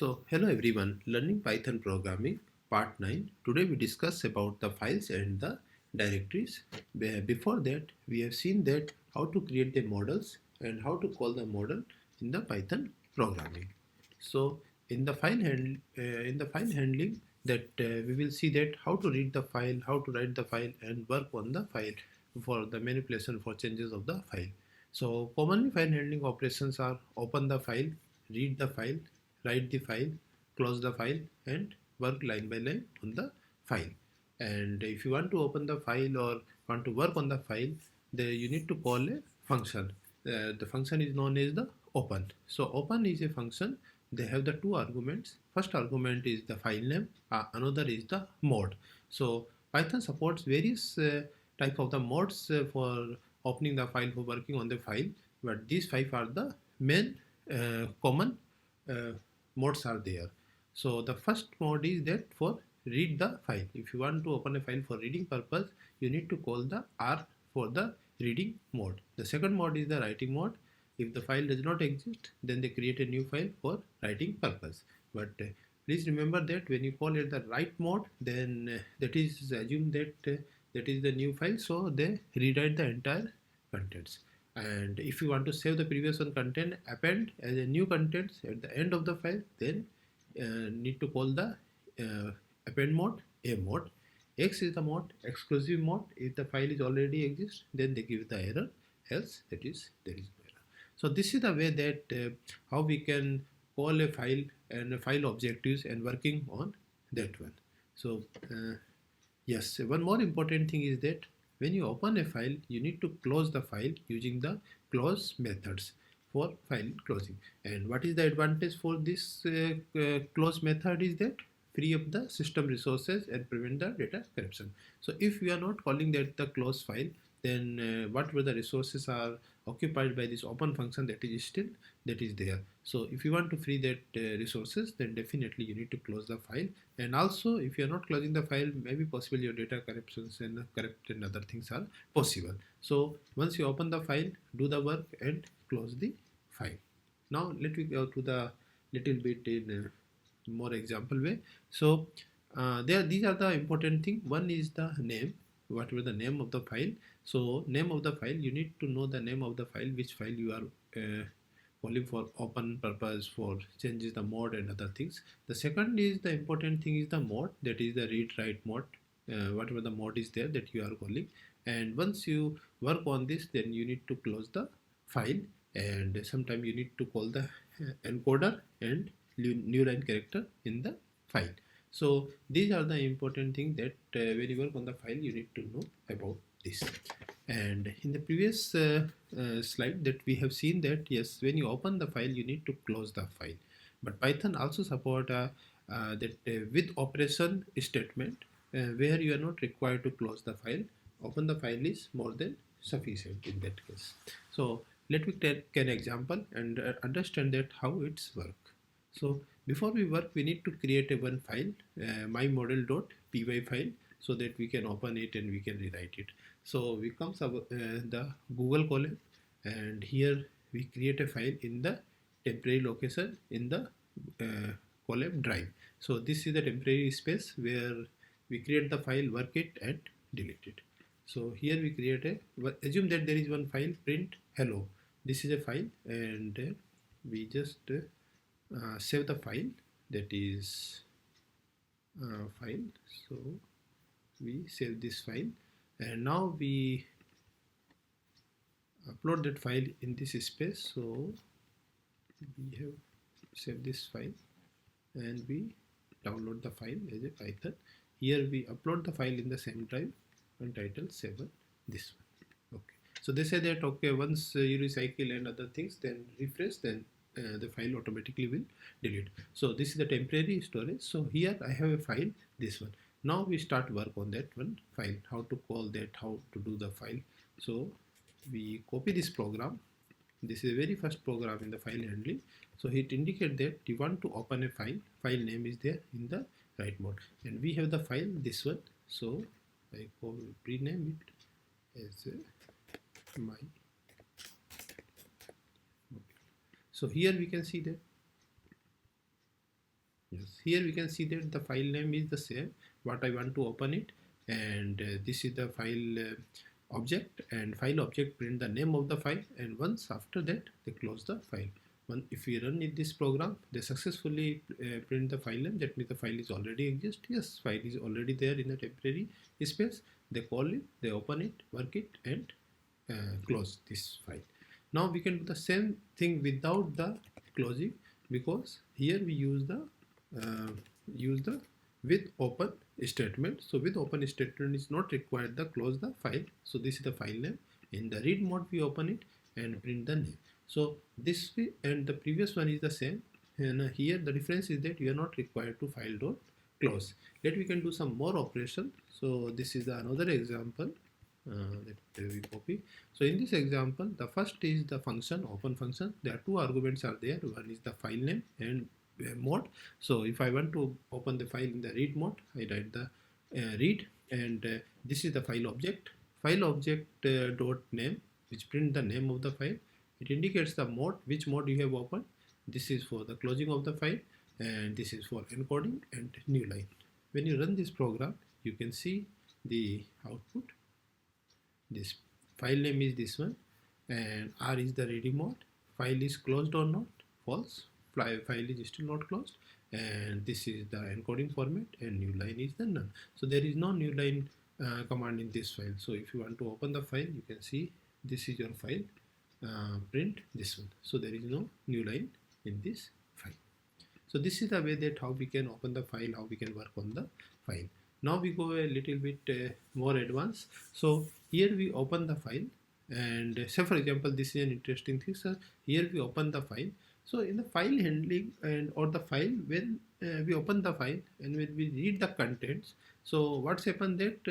So, hello everyone, learning Python programming part 9. Today we discuss about the files and the directories. Before that, we have seen that how to create the models and how to call the model in the Python programming. So, in the file handling that we will see that how to read the file, how to write the file and work on the file for the manipulation for changes of the file. So, commonly file handling operations are open the file, read the file, write the file, close the file and work line by line on the file. And if you want to open the file or want to work on the file, you need to call a function. The function is known as the open. So open is a function. They have the two arguments. First argument is the file name, another is the mode. So Python supports various type of the modes for opening the file, for working on the file, but these five are the main common uh, modes are there. So the first mode is that for read the file. If you want to open a file for reading purpose, you need to call the R for the reading mode. The second mode is the writing mode. If the file does not exist, then they create a new file for writing purpose. But please remember that when you call it the write mode, then that is assume that that is the new file, so they rewrite the entire contents. And if you want to save the previous one content, append as a new contents at the end of the file, then need to call the append mode a mode. X is the mode, exclusive mode. If the file is already exists, then they give the error, else that is there is no error. So this is the way that how we can call a file and a file objectives and working on that one. So yes, one more important thing is that when you open a file, you need to close the file using the close methods for file closing. And what is the advantage for this close method is that free up the system resources and prevent the data corruption. So if we are not calling that the close file, then whatever the resources are occupied by this open function, that is still that is there. So if you want to free that resources, then definitely you need to close the file. And also if you are not closing the file, maybe possible your data corruptions and corrupt and other things are possible. So once you open the file, do the work and close the file. Now let me go to the little bit in more example way. So these are the important thing. One is the name, whatever the name of the file. So name of the file, you need to know the name of the file, which file you are calling for open purpose, for changes the mode and other things. The second is the important thing is the mode, that is the read write mode, whatever the mode is there that you are calling. And once you work on this, then you need to close the file, and sometimes you need to call the encoder and new line character in the file. So these are the important things that when you work on the file, you need to know about this. And in the previous slide that we have seen that yes, when you open the file, you need to close the file. But Python also support that with operation statement where you are not required to close the file, open the file is more than sufficient in that case. So let me take an example and understand that how it's work. So before we work, we need to create a one file, mymodel.py file, so that we can open it and we can rewrite it. So we come to the Google column, and here we create a file in the temporary location in the column drive. So this is the temporary space where we create the file, work it and delete it. So here we create assume that there is one file, print hello. This is a file, and we just save the file, that is file. So we save this file, and now we upload that file in this space. So we have saved this file and we download the file as a Python. Here we upload the file in the same drive and title 7, this one. Okay, so they say that okay, once you recycle and other things, then refresh, then the file automatically will delete. So this is the temporary storage. So here I have a file, this one. Now we start work on that one file, how to call that, how to do the file. So we copy this program. This is the very first program in the file handling. So it indicates that you want to open a file name is there in the write mode, and we have the file, this one. So I rename it as my. So here we can see that Yes, here we can see that the file name is the same what I want to open it, and this is the file object, and file object print the name of the file, and once after that they close the file. If we run in this program, they successfully print the file name. That means the file is already exist. Yes, file is already there in the temporary space. They call it, they open it, work it, and close this file. Now we can do the same thing without the closing, because here we uh, use the with open statement. So with open statement is not required the close the file. So this is the file name. In the read mode we open it and print the name. So this way, and the previous one is the same, and here the difference is that you are not required to file dot close. Let we can do some more operation. So this is another example that we copy. So in this example, the first is the function, open function. There are two arguments are there. One is the file name and mode. So if I want to open the file in the read mode, I write the read, and this is the file object. File object dot name, which print the name of the file. It indicates the mode, which mode you have opened. This is for the closing of the file, and this is for encoding and new line. When you run this program, you can see the output. This file name is this one, and R is the ready mode. File is closed or not, false. File is still not closed, and this is the encoding format, and new line is the none. So there is no new line command in this file. So if you want to open the file, you can see this is your file, print this one. So there is no new line in this file. So this is the way that how we can open the file, how we can work on the file. Now we go a little bit more advanced. So here we open the file, and say for example, this is an interesting thing, sir. Here we open the file. So in the file handling and or the file, when we open the file and when we read the contents, so what's happened that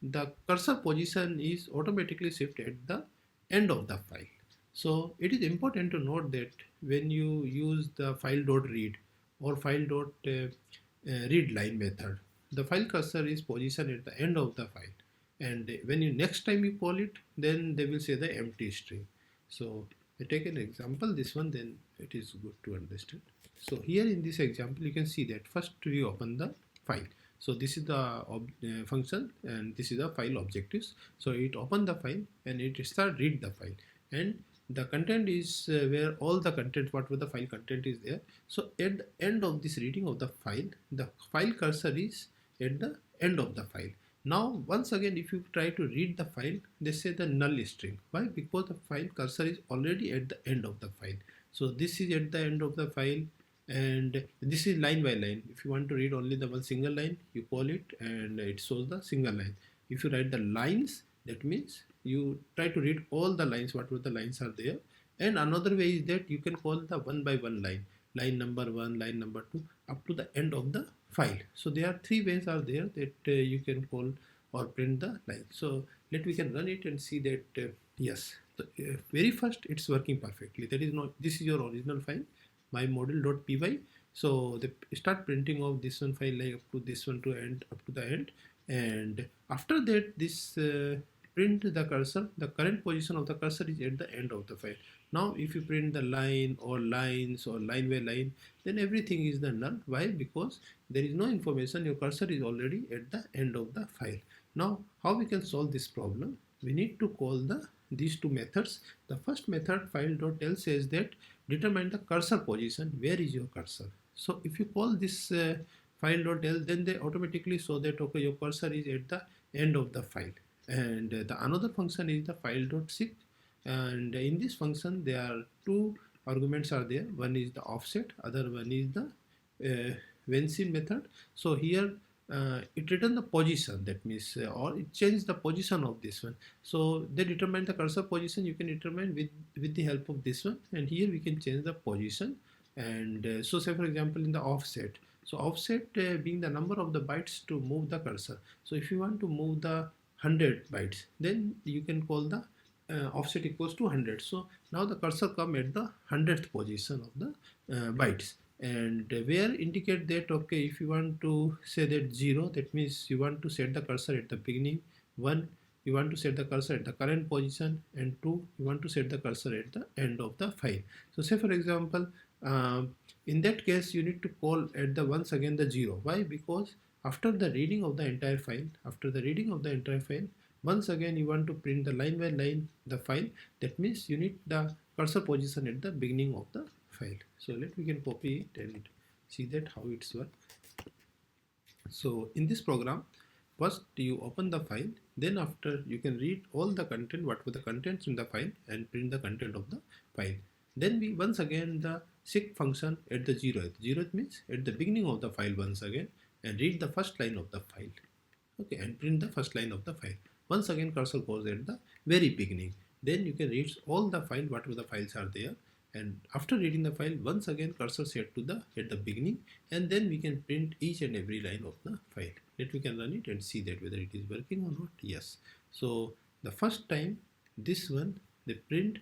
the cursor position is automatically shifted at the end of the file. So it is important to note that when you use the file.read or file.read line method, the file cursor is positioned at the end of the file, and when you next time you call it, then they will say the empty string. So I take an example, this one, then it is good to understand. So here in this example, you can see that first we open the file. So this is the function, and this is the file objectives. So it open the file and it start read the file, and the content is where all the content, whatever the file content is there. So at the end of this reading of the file cursor is at the end of the file. Now once again, if you try to read the file, they say the null string. Why? Because the file cursor is already at the end of the file. So this is at the end of the file, and this is line by line. If you want to read only the one single line, you call it and it shows the single line. If you write the lines, that means you try to read all the lines, whatever the lines are there. And another way is that you can call the one by one line number 1, line number 2, up to the end of the file. So there are three ways are there that you can call or print the line. So we can run it and see that yes, very first it's working perfectly. That is not, this is your original file, my model.py. So they start printing of this one file like up to this one to end, up to the end, and after that this print the cursor, the current position of the cursor is at the end of the file. Now if you print the line or lines or line by line, then everything is the null. Why? Because there is no information, your cursor is already at the end of the file. Now how we can solve this problem? We need to call these two methods. The first method, file.l, says that determine the cursor position, where is your cursor. So if you call this file.l, then they automatically show that okay, your cursor is at the end of the file. And the another function is the file.seek, and in this function there are two arguments are there. One is the offset, other one is the vensim method. So here it return the position, that means or it changes the position of this one. So they determine the cursor position, you can determine with the help of this one, and here we can change the position. And so say for example in the offset, so offset being the number of the bytes to move the cursor. So if you want to move the 100 bytes, then you can call the offset equals to 100. So now the cursor come at the 100th position of the bytes, and where indicate that okay, if you want to say that 0, that means you want to set the cursor at the beginning, 1 you want to set the cursor at the current position, and 2 you want to set the cursor at the end of the file. So say for example In that case, you need to call at the once again the 0. Why? Because after the reading of the entire file, once again you want to print the line by line the file. That means you need the cursor position at the beginning of the file. So we can copy it and see that how it's work. So in this program, first you open the file, then after you can read all the content, what were the contents in the file, and print the content of the file. Then we once again the seek function at the 0th. 0th means at the beginning of the file once again, and read the first line of the file. Okay, and print the first line of the file. Once again cursor goes at the very beginning. Then you can read all the file, whatever the files are there, and after reading the file, once again cursor set to the at the beginning, and then we can print each and every line of the file. We can run it and see that whether it is working or not. Yes. So the first time this one they print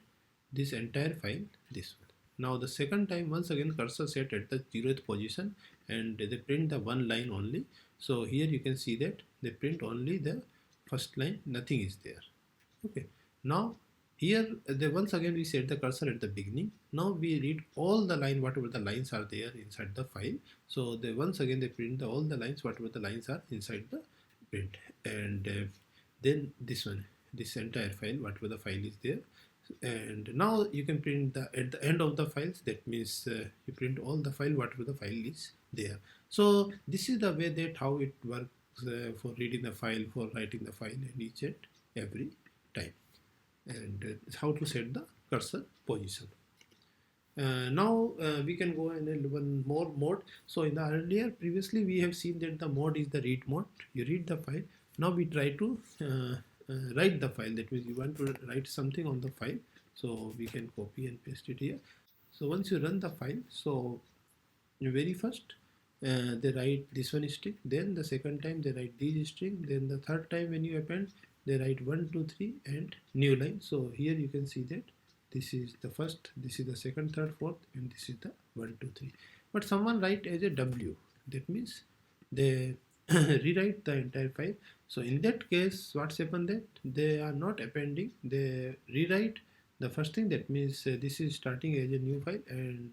this entire file, this one. Now the second time once again cursor set at the 0th position, and they print the one line only. So here you can see that they print only the first line, nothing is there. Okay. Now here they once again we set the cursor at the beginning. Now we read all the line, whatever the lines are there inside the file. So they once again they print all the lines, whatever the lines are inside the print, and then this one, this entire file, whatever the file is there. And now you can print the at the end of the files. That means you print all the file, whatever the file is there. So this is the way that how it works for reading the file, for writing the file, and each and every time, and how to set the cursor position. Now we can go in one more mode. So in the earlier previously we have seen that the mode is the read mode. You read the file. Now we try to write the file. That means you want to write something on the file. So we can copy and paste it here. So once you run the file, so very first they write this one string, then the second time they write this string, then the third time when you append they write 1 2 3 and new line. So here you can see that this is the first, this is the second, third, fourth, and this is the 1 2 3. But someone write as a W, that means they rewrite the entire file. So in that case what's happened, that they are not appending, they rewrite the first thing. That means this is starting as a new file, and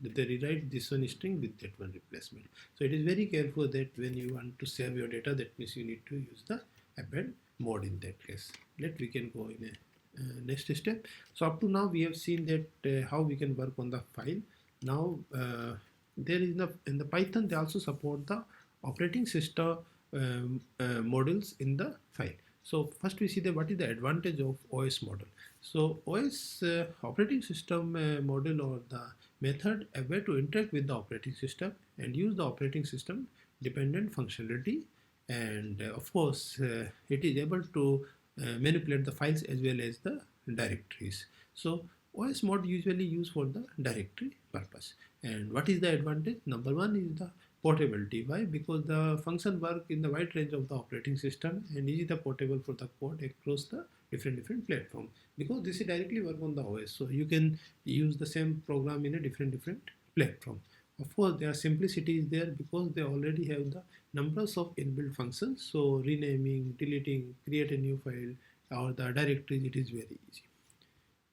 they rewrite this one string with that one replacement. So it is very careful that when you want to save your data, that means you need to use the append mode in that case. We can go in a next step. So up to now we have seen that how we can work on the file. Now there is in the Python they also support the operating system models in the file. So first we see that what is the advantage of OS model. So OS operating system model, or the method, a way to interact with the operating system and use the operating system dependent functionality, and of course it is able to manipulate the files as well as the directories. So OS mod usually used for the directory purpose. And what is the advantage? Number one is the portability. Why? Because the function work in the wide range of the operating system and is the portable for the code across the different platform, because this is directly work on the OS. So you can use the same program in a different platform. Of course, their simplicity is there because they already have the numbers of inbuilt functions. So renaming, deleting, create a new file, or the directories, it is very easy.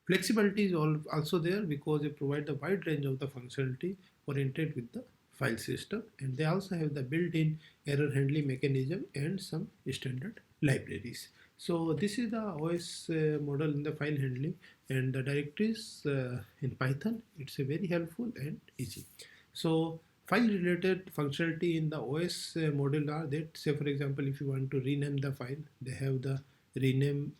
Flexibility is also there because they provide the wide range of the functionality for interact with the file system, and they also have the built-in error handling mechanism and some standard libraries. So this is the OS model in the file handling, and the directories in Python, it's a very helpful and easy. So file related functionality in the OS model are that, say for example, if you want to rename the file, they have the rename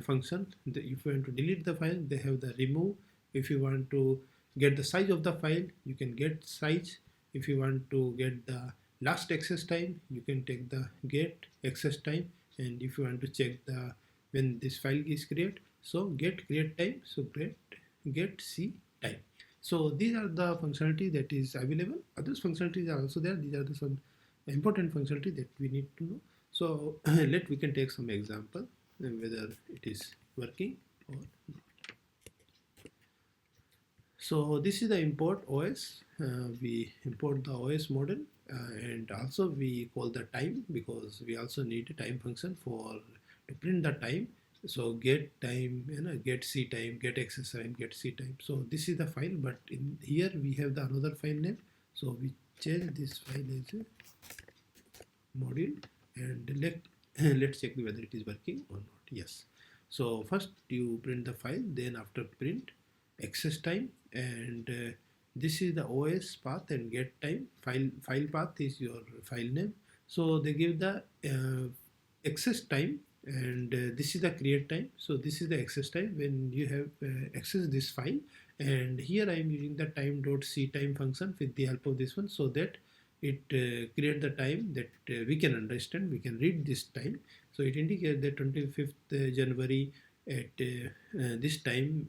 function. If you want to delete the file, they have the remove. If you want to get the size of the file, you can get size. If you want to get the last access time, you can take the get access time. And if you want to check the when this file is created, so get create time, so get see time. So these are the functionality that is available. Other functionalities are also there. These are the some important functionality that we need to know. So we can take some example whether it is working or not. So this is the import OS. We import the OS model, and also we call the time, because we also need a time function for to print the time So get time, get C time, get access time, get C time. So this is the file, but in here we have the another file name. So we change this file as a module, and let's check whether it is working or not. Yes. So first you print the file, then after print access time, and this is the OS path and get time. File path is your file name. So they give the access time, and this is the create time. So this is the access time when you have accessed this file, and here I am using the time.c time function with the help of this one, so that it create the time that we can understand, we can read this time. So it indicates that 25th January at this time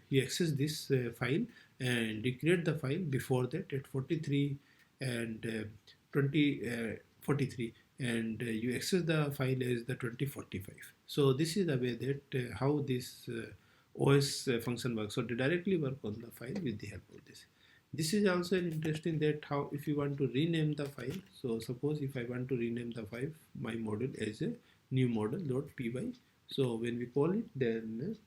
you access this file, and you create the file before that at 43 and 43, and you access the file as the 2045. So this is the way that how this OS function works. So they directly work on the file with the help of this. This is also interesting that how if you want to rename the file. So suppose if I want to rename the file, my model as a new model.py. So when we call it, then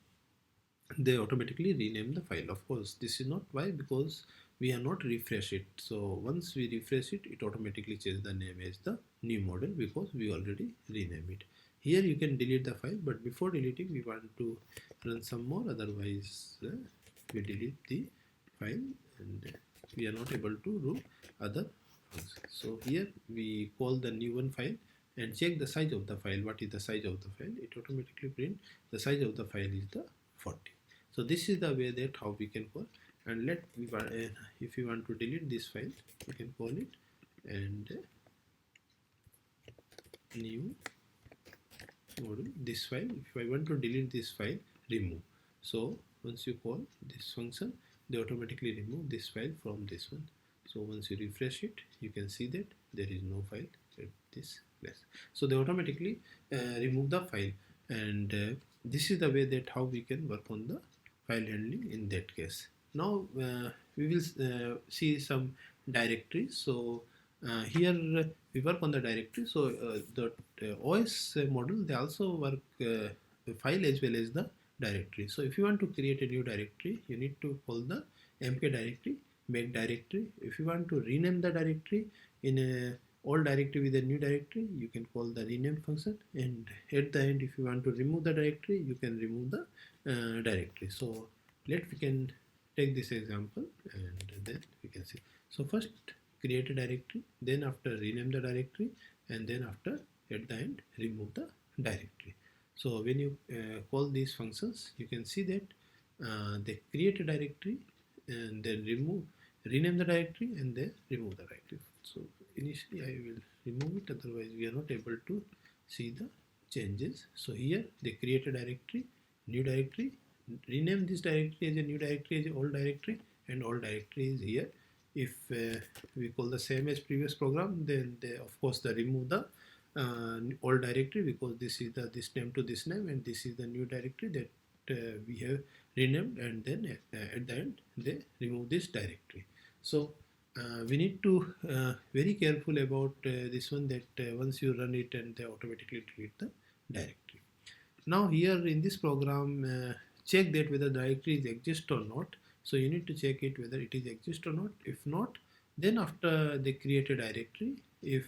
they automatically rename the file. Of course, this is not why, because we are not refresh it. So once we refresh it, it automatically changes the name as the new model, because we already rename it. Here you can delete the file, but before deleting we want to run some more, otherwise we delete the file and we are not able to do other things. So here we call the new one file and check the size of the file. What is the size of the file? It automatically print the size of the file is the 40. So this is the way that how we can call. And if you want to delete this file, you can call it and new model this file. If I want to delete this file, remove. So once you call this function, they automatically remove this file from this one. So once you refresh it, you can see that there is no file at this place. So they automatically remove the file, and this is the way that how we can work on the file handling in that case. Now we will see some directories. So here we work on the directory. So the OS model, they also work file as well as the directory. So if you want to create a new directory, you need to call the mk directory, make directory. If you want to rename the directory in a old directory with a new directory, you can call the rename function, and at the end if you want to remove the directory, you can remove the directory. So we can take this example, and then we can see. So first create a directory, then after rename the directory, and then after at the end remove the directory. So when you call these functions, you can see that they create a directory and then rename the directory and then remove the directory. So initially I will remove it, otherwise we are not able to see the changes. So here they create a directory, new directory, rename this directory as a new directory as a old directory, and old directory is here. If we call the same as previous program, then they of course they remove the old directory, because this is the this name to this name, and this is the new directory that we have renamed, and then at the end they remove this directory. So we need to very careful about this one, that once you run it, and they automatically delete the directory. Now here in this program, check that whether directory is exist or not. So you need to check it whether it is exist or not. If not, then after they create a directory, if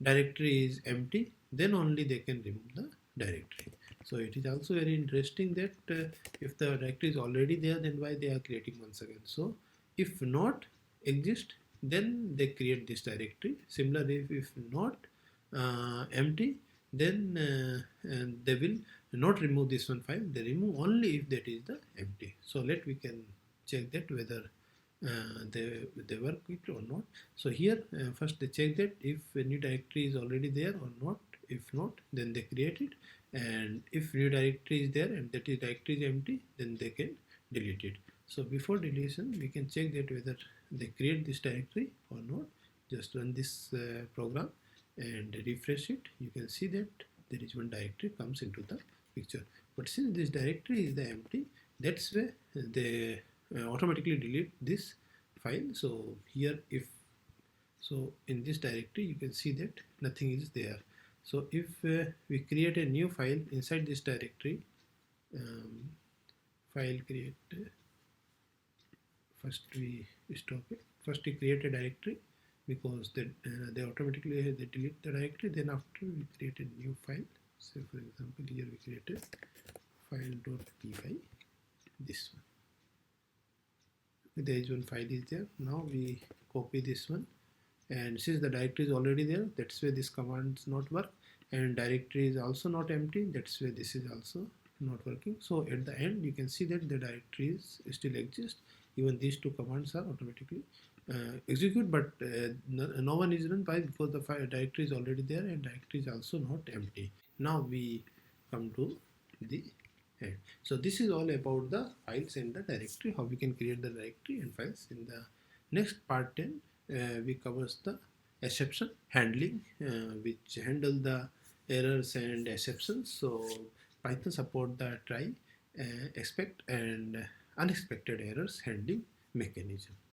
directory is empty, then only they can remove the directory. So it is also very interesting that if the directory is already there, then why they are creating once again. So if not exist, then they create this directory. Similarly, if not empty, then and they will not remove this one file. They remove only if that is the empty. So we can check that whether they work it or not. So here first they check that if a new directory is already there or not. If not, then they create it, and if new directory is there and that is directory is empty, then they can delete it. So before deletion, we can check that whether they create this directory or not. Just run this program and refresh it. You can see that there is one directory comes into the picture. But since this directory is the empty, that's why they automatically delete this file. So here, if so, in this directory you can see that nothing is there. So if we create a new file inside this directory, um, file create, first we stop it. First we create a directory, because they automatically they delete the directory. Then after we create a new file. So for example, here we created file.py, this one. There is one file is there. Now we copy this one, and since the directory is already there, that's why this command is not work, and directory is also not empty, that's why this is also not working. So at the end you can see that the directories still exist, even these two commands are automatically execute, but no one is run by, because the file directory is already there and directory is also not empty. Now we come to the end. So this is all about the files and the directory, how we can create the directory and files. In the next part 10, we covers the exception handling, which handle the errors and exceptions. So Python support the try, expect and unexpected errors handling mechanism.